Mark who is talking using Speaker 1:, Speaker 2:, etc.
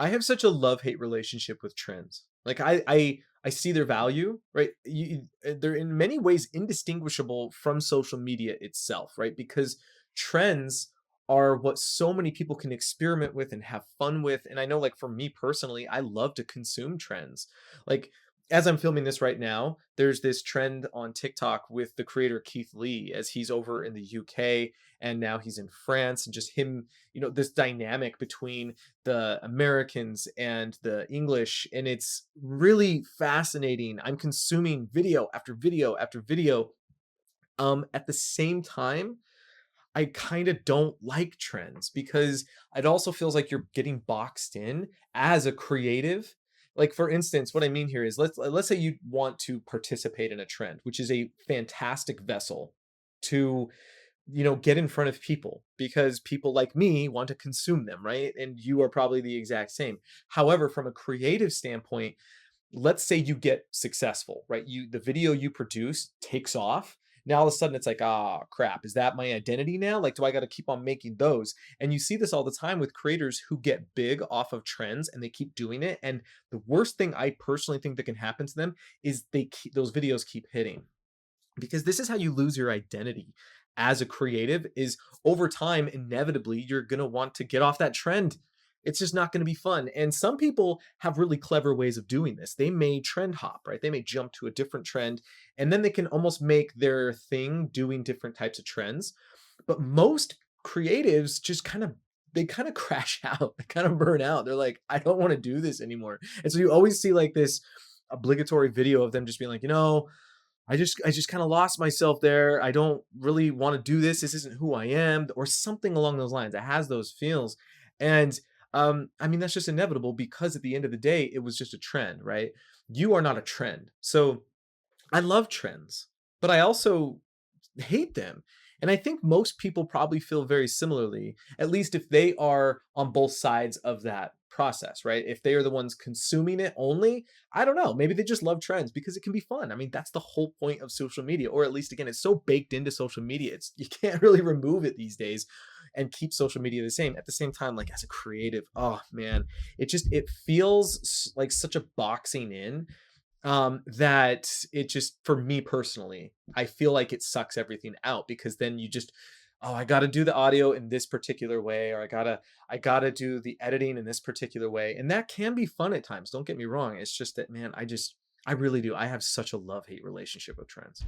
Speaker 1: I have such a love-hate relationship with trends. Like I see their value, right? They're in many ways indistinguishable from social media itself, right? Because trends are what so many people can experiment with and have fun with. And I know, like, for me personally, I love to consume trends. Like, as I'm filming this right now, there's this trend on TikTok with the creator Keith Lee, as he's over in the UK and now he's in France, and just him, this dynamic between the Americans and the English, and it's really fascinating. I'm consuming video after video after video. At the same time, I kind of don't like trends because it also feels like you're getting boxed in as a creative. Like, for instance, what I mean here is, let's say you want to participate in a trend, which is a fantastic vessel to, get in front of people, because people like me want to consume them, right? And you are probably the exact same. However, from a creative standpoint, let's say you get successful, right? The video you produce takes off. Now all of a sudden it's like, ah, crap, is that my identity now? Like, do I got to keep on making those? And you see this all the time with creators who get big off of trends and they keep doing it. And the worst thing I personally think that can happen to them is those videos keep hitting, because this is how you lose your identity as a creative. Is over time, inevitably you're going to want to get off that trend. It's just not going to be fun. And some people have really clever ways of doing this. They may trend hop, right? They may jump to a different trend, and then they can almost make their thing doing different types of trends. But most creatives just kind of crash out. They kind of burn out. They're like, I don't want to do this anymore. And so you always see like this obligatory video of them just being like, I just kind of lost myself there. I don't really want to do this. This isn't who I am, or something along those lines. It has those feels. And I mean, that's just inevitable, because at the end of the day, it was just a trend, right? You are not a trend. So I love trends, but I also hate them. And I think most people probably feel very similarly, at least if they are on both sides of that process, right? If they are the ones consuming it only, I don't know, maybe they just love trends because it can be fun. I mean, that's the whole point of social media, or at least, again, it's so baked into social media. It's You can't really remove it these days and keep social media the same. At the same time, like, as a creative, oh man, it feels like such a boxing in, that it just, for me personally, I feel like it sucks everything out, because then you just, oh, I got to do the audio in this particular way, or I got to do the editing in this particular way. And that can be fun at times, don't get me wrong. It's just that, man, I really do, I have such a love hate relationship with trends.